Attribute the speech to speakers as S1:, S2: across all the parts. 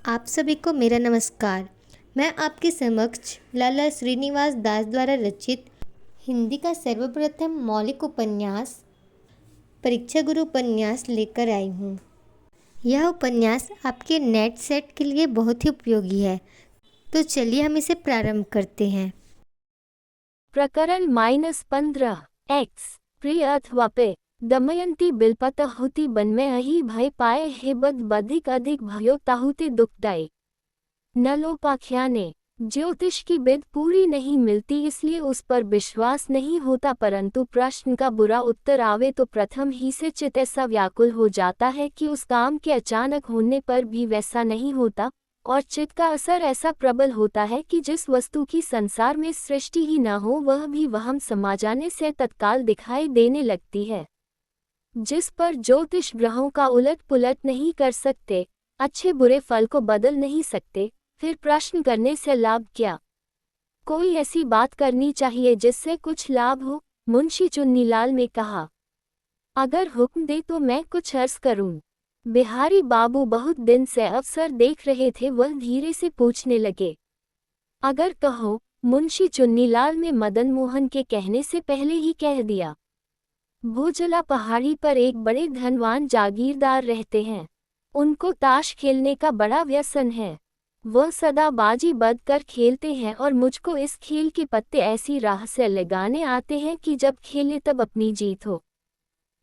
S1: आप सभी को मेरा नमस्कार। मैं आपके समक्ष लाला श्रीनिवास दास द्वारा रचित हिंदी का सर्वप्रथम मौलिक उपन्यास परीक्षा गुरु उपन्यास लेकर आई हूँ। यह उपन्यास आपके नेट सेट के लिए बहुत ही उपयोगी है, तो चलिए हम इसे प्रारंभ करते हैं।
S2: प्रकरण -15 एक्स प्रिय अथवा पे दमयंती बिलपत होती बन में अही भय पाए हे बद अधिक भयो ताहुते दुखदाई नलोपाख्याने ज्योतिष की विद पूरी नहीं मिलती, इसलिए उस पर विश्वास नहीं होता, परंतु प्रश्न का बुरा उत्तर आवे तो प्रथम ही से चित्त ऐसा व्याकुल हो जाता है कि उस काम के अचानक होने पर भी वैसा नहीं होता, और चित्त का असर ऐसा प्रबल होता है कि जिस वस्तु की संसार में सृष्टि ही न हो वह भी वहम समा जाने से तत्काल दिखाई देने लगती है। जिस पर ज्योतिष ग्रहों का उलट पुलट नहीं कर सकते, अच्छे बुरे फल को बदल नहीं सकते, फिर प्रश्न करने से लाभ क्या? कोई ऐसी बात करनी चाहिए जिससे कुछ लाभ हो, मुंशी चुन्नीलाल ने कहा। अगर हुक्म दे तो मैं कुछ अर्ज करूं। बिहारी बाबू बहुत दिन से अवसर देख रहे थे, वह धीरे से पूछने लगे। अगर कहो, मुंशी चुन्नीलाल ने मदन मोहन के कहने से पहले ही कह दिया। भूजला पहाड़ी पर एक बड़े धनवान जागीरदार रहते हैं। उनको ताश खेलने का बड़ा व्यसन है। वह सदा बाजी बद कर खेलते हैं और मुझको इस खेल के पत्ते ऐसी राह से लगाने आते हैं कि जब खेले तब अपनी जीत हो।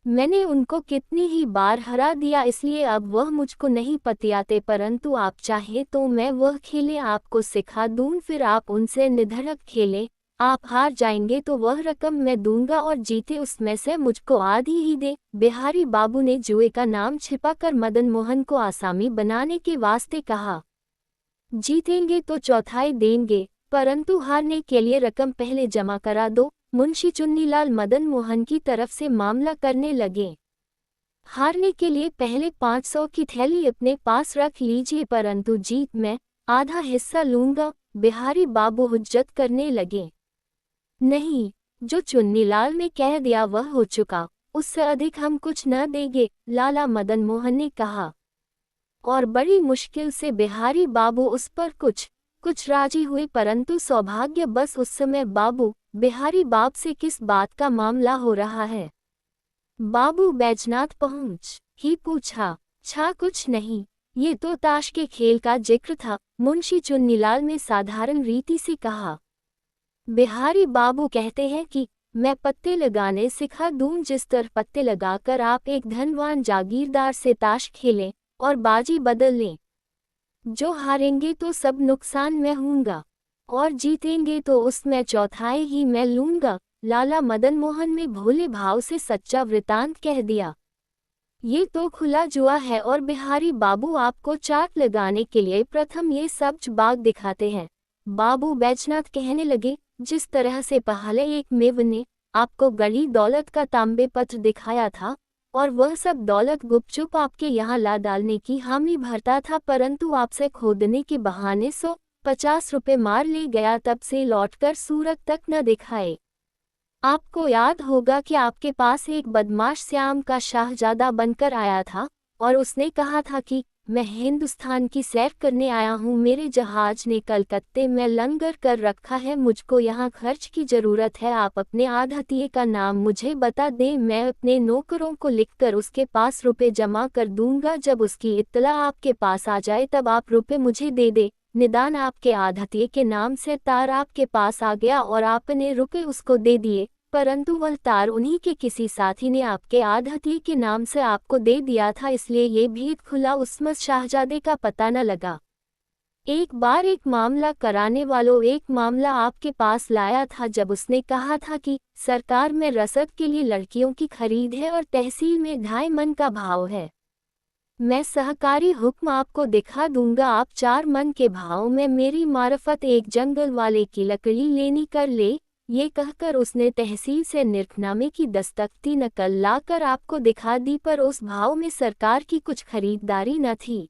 S2: मैंने उनको कितनी ही बार हरा दिया, इसलिए अब वह मुझको नहीं पतियाते, परंतु आप चाहे तो मैं वह खेले आपको सिखा दूं, फिर आप उनसे निधड़क खेलें। आप हार जाएंगे तो वह रकम मैं दूंगा और जीते उसमें से मुझको आधी ही दे। बिहारी बाबू ने जुए का नाम छिपाकर मदन मोहन को आसामी बनाने के वास्ते कहा। जीतेंगे तो चौथाई देंगे, परंतु हारने के लिए रकम पहले जमा करा दो। मुंशी चुन्नीलाल मदन मोहन की तरफ से मामला करने लगे। हारने के लिए पहले 500 की थैली अपने पास रख लीजिए, परंतु जीत में आधा हिस्सा लूंगा। बिहारी बाबू हुज्जत करने लगे। नहीं, जो चुन्नीलाल ने कह दिया वह हो चुका, उससे अधिक हम कुछ न देंगे, लाला मदन मोहन ने कहा। और बड़ी मुश्किल से बिहारी बाबू उस पर कुछ राजी हुए, परंतु सौभाग्य बस उस समय बाबू बिहारी बाप से किस बात का मामला हो रहा है। बाबू बैजनाथ पहुंच ही पूछा। छा कुछ नहीं, ये तो ताश के खेल का जिक्र था, मुंशी चुन्नीलाल ने साधारण रीति से कहा। बिहारी बाबू कहते हैं कि मैं पत्ते लगाने सिखा दूं, जिस तरह पत्ते लगाकर आप एक धनवान जागीरदार से ताश खेलें और बाजी बदल लें। जो हारेंगे तो सब नुकसान मैं हूँगा, और जीतेंगे तो उसमें चौथाई ही मैं लूँगा। लाला मदन मोहन ने भोले भाव से सच्चा वृतांत कह दिया। ये तो खुला जुआ है और बिहारी बाबू आपको चाट लगाने के लिए प्रथम ये सब्ज बाग दिखाते हैं। बाबू बैजनाथ कहने लगे, जिस तरह से पहले एक मेव ने आपको गड़ी दौलत का तांबे पत्र दिखाया था और वह सब दौलत गुपचुप आपके यहाँ ला डालने की हामी भरता था, परंतु आपसे खोदने के बहाने 150 रुपये मार ले गया, तब से लौटकर सूरत तक न दिखाए। आपको याद होगा कि आपके पास एक बदमाश श्याम का शाहजादा बनकर आया था और उसने कहा था कि मैं हिंदुस्तान की सैर करने आया हूँ, मेरे जहाज ने कलकत्ते में लंगर कर रखा है, मुझको यहाँ खर्च की जरूरत है, आप अपने आढ़तिये का नाम मुझे बता दें, मैं अपने नौकरों को लिखकर उसके पास रुपए जमा कर दूंगा। जब उसकी इत्तला आपके पास आ जाए तब आप रुपए मुझे दे दे। निदान आपके आढ़तिये के नाम से तार आपके पास आ गया और आपने रुपए उसको दे दिए, परंतु वह तार उन्हीं के किसी साथी ने आपके आढ़तिये के नाम से आपको दे दिया था, इसलिए ये भेद खुला, उसमें शाहजादे का पता न लगा। एक बार एक मामला कराने वालों एक मामला आपके पास लाया था, जब उसने कहा था कि सरकार में रसद के लिए लड़कियों की खरीद है और तहसील में 2.5 मन का भाव है। मैं सहकारी हुक्म आपको दिखा दूंगा, आप 4 मन के भाव में मेरी मार्फत एक जंगल वाले की लकड़ी लेनी कर ले। ये कहकर उसने तहसील से निर्खनामे की दस्तखती नकल लाकर आपको दिखा दी, पर उस भाव में सरकार की कुछ खरीदारी न थी।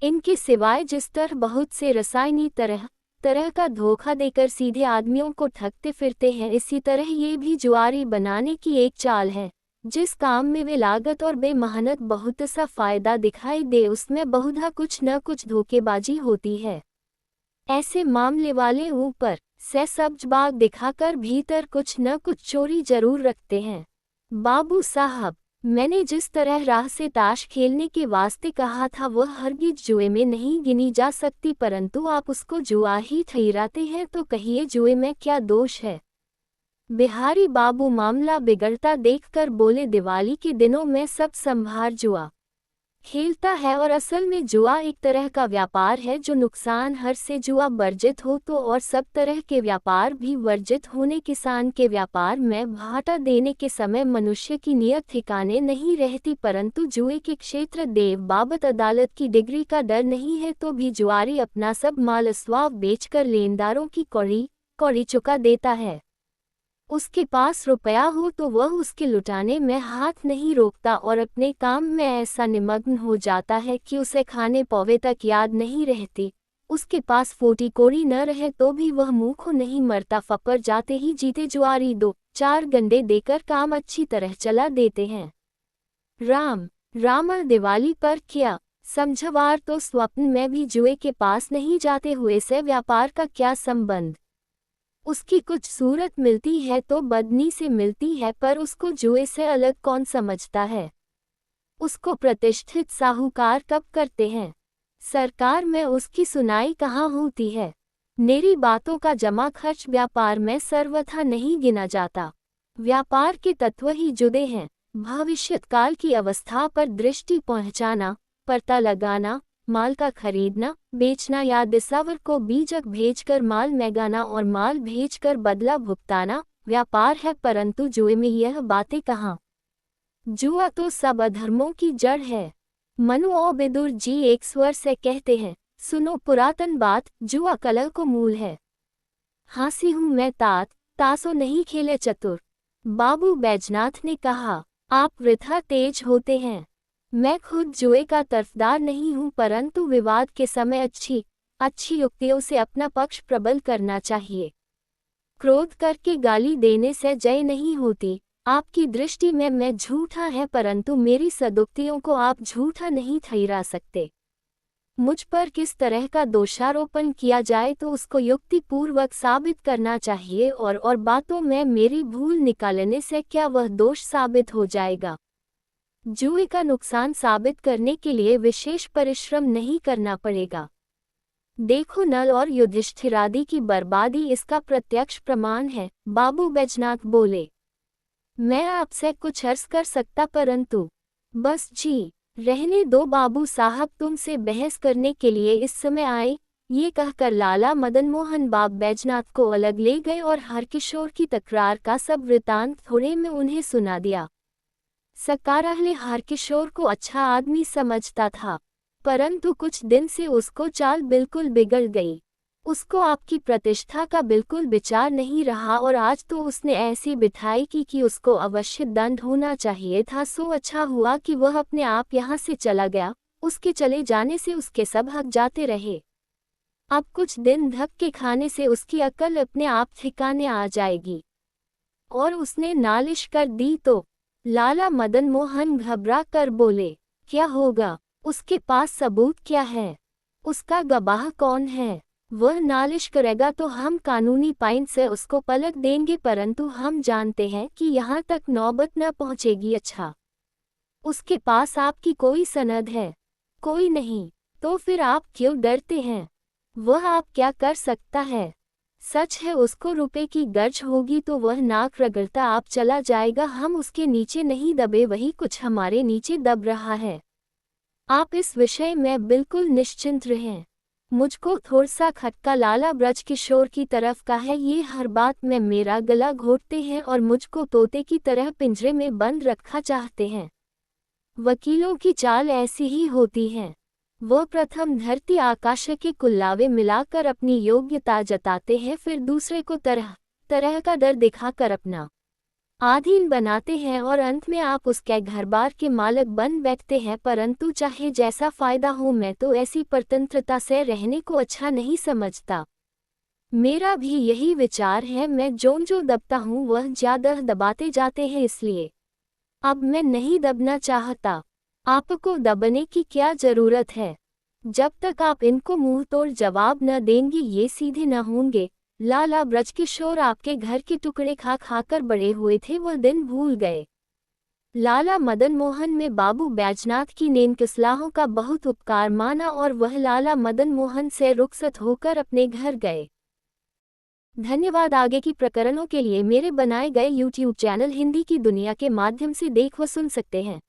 S2: इनके सिवाय जिस तरह बहुत से रसायनी तरह तरह का धोखा देकर सीधे आदमियों को ठगते फिरते हैं, इसी तरह ये भी जुआरी बनाने की एक चाल है। जिस काम में वे लागत और बेमेहनत बहुत सा फायदा दिखाई दे उसमें बहुधा कुछ न कुछ धोखेबाजी होती है। ऐसे मामले वाले ऊपर से सब्ज बाग दिखाकर भीतर कुछ न कुछ चोरी जरूर रखते हैं। बाबू साहब, मैंने जिस तरह राह से ताश खेलने के वास्ते कहा था वह हरगिज जुए में नहीं गिनी जा सकती, परंतु आप उसको जुआ ही ठहराते हैं, तो कहिए जुए में क्या दोष है? बिहारी बाबू मामला बिगड़ता देखकर बोले, दिवाली के दिनों में सब संभार जुआ खेलता है और असल में जुआ एक तरह का व्यापार है जो नुकसान हर से जुआ वर्जित हो तो और सब तरह के व्यापार भी वर्जित होने। किसान के व्यापार में घाटा देने के समय मनुष्य की नियत ठिकाने नहीं रहती, परंतु जुए के क्षेत्र देव बाबत अदालत की डिग्री का डर नहीं है तो भी जुआरी अपना सब माल अस्वाव बेचकर लेनदारों की कौड़ी चुका देता है। उसके पास रुपया हो तो वह उसके लुटाने में हाथ नहीं रोकता और अपने काम में ऐसा निमग्न हो जाता है कि उसे खाने पौवे तक याद नहीं रहती। उसके पास फोटी कोड़ी न रहे तो भी वह मुँह नहीं मरता, फपर जाते ही जीते जुआरी 2-4 गंडे देकर काम अच्छी तरह चला देते हैं। राम दिवाली पर क्या समझवार तो स्वप्न में भी जुए के पास नहीं जाते हुए से व्यापार का क्या संबंध? उसकी कुछ सूरत मिलती है तो बदनी से मिलती है, पर उसको जुए से अलग कौन समझता है? उसको प्रतिष्ठित साहूकार कब करते हैं? सरकार में उसकी सुनाई कहाँ होती है? मेरी बातों का जमा खर्च व्यापार में सर्वथा नहीं गिना जाता। व्यापार के तत्व ही जुदे हैं। भविष्यत काल की अवस्था पर दृष्टि पहुंचाना, पता लगाना, माल का खरीदना बेचना या दिसावर को बीजक भेजकर माल मंगाना और माल भेजकर बदला भुगताना व्यापार है, परंतु जुए में यह बातें कहाँ? जुआ तो सब अधर्मों की जड़ है। मनु और विदुर जी एक स्वर से कहते हैं, सुनो पुरातन बात, जुआ कलह को मूल है। हासी हूँ मैं तासो नहीं खेले चतुर। बाबू बैजनाथ ने कहा, आप वृथा तेज होते हैं। मैं खुद जुए का तरफदार नहीं हूँ, परंतु विवाद के समय अच्छी युक्तियों से अपना पक्ष प्रबल करना चाहिए। क्रोध करके गाली देने से जय नहीं होती। आपकी दृष्टि में मैं झूठा है, परंतु मेरी सदुक्तियों को आप झूठा नहीं ठहरा सकते। मुझ पर किस तरह का दोषारोपण किया जाए तो उसको युक्तिपूर्वक साबित करना चाहिए, और बातों में मेरी भूल निकालने से क्या वह दोष साबित हो जाएगा? जुए का नुकसान साबित करने के लिए विशेष परिश्रम नहीं करना पड़ेगा। देखो नल और युधिष्ठिरादि की बर्बादी इसका प्रत्यक्ष प्रमाण है। बाबू बैजनाथ बोले, मैं आपसे कुछ अर्ज कर सकता, परंतु बस जी रहने दो बाबू साहब, तुमसे बहस करने के लिए इस समय आए। ये कहकर लाला मदन मोहन बाब बैजनाथ को अलग ले गए और हरकिशोर की तकरार का सब वृतांत थोड़े में उन्हें सुना दिया। सकाराहले हरकिशोर को अच्छा आदमी समझता था, परंतु कुछ दिन से उसको चाल बिल्कुल बिगड़ गई। उसको आपकी प्रतिष्ठा का बिल्कुल विचार नहीं रहा और आज तो उसने ऐसी बिठाई कि उसको अवश्य दंड होना चाहिए था। सो अच्छा हुआ कि वह अपने आप यहाँ से चला गया। उसके चले जाने से उसके सब हक जाते रहे। अब कुछ दिन धक्के खाने से उसकी अकल अपने आप ठिकाने आ जाएगी। और उसने नालिश कर दी तो लाला मदन मोहन घबरा कर बोले, क्या होगा? उसके पास सबूत क्या है? उसका गवाह कौन है? वह नालिश करेगा तो हम कानूनी पाइन से उसको पलट देंगे, परंतु हम जानते हैं कि यहाँ तक नौबत न पहुँचेगी। अच्छा, उसके पास आपकी कोई सनद है? कोई नहीं। तो फिर आप क्यों डरते हैं? वह आप क्या कर सकता है? सच है उसको रुपए की गर्ज होगी तो वह नाक रगड़ता आप चला जाएगा। हम उसके नीचे नहीं दबे, वही कुछ हमारे नीचे दब रहा है। आप इस विषय में बिल्कुल निश्चिंत रहें। मुझको थोड़ा सा खटका लाला ब्रज किशोर की तरफ का है। ये हर बात में मेरा गला घोटते हैं और मुझको तोते की तरह पिंजरे में बंद रखा चाहते हैं। वकीलों की चाल ऐसी ही होती है। वह प्रथम धरती आकाश के कुल्लावे मिलाकर अपनी योग्यता जताते हैं, फिर दूसरे को तरह तरह का डर दिखाकर अपना आधीन बनाते हैं और अंत में आप उसके घरबार के मालिक बन बैठते हैं। परंतु चाहे जैसा फायदा हो, मैं तो ऐसी परतंत्रता से रहने को अच्छा नहीं समझता। मेरा भी यही विचार है। मैं जो दबता हूँ वह ज्यादा दबाते जाते हैं, इसलिए अब मैं नहीं दबना चाहता। आपको दबने की क्या जरूरत है? जब तक आप इनको मुंह तोड़ जवाब न देंगे ये सीधे न होंगे। लाला ब्रजकिशोर आपके घर के टुकड़े खा खाकर बड़े हुए थे, वह दिन भूल गए। लाला मदन मोहन में बाबू बैजनाथ की नेक सलाहों का बहुत उपकार माना और वह लाला मदन मोहन से रुखसत होकर अपने घर गए। धन्यवाद। आगे की प्रकरणों के लिए मेरे बनाए गए YouTube चैनल हिंदी की दुनिया के माध्यम से देख व सुन सकते हैं।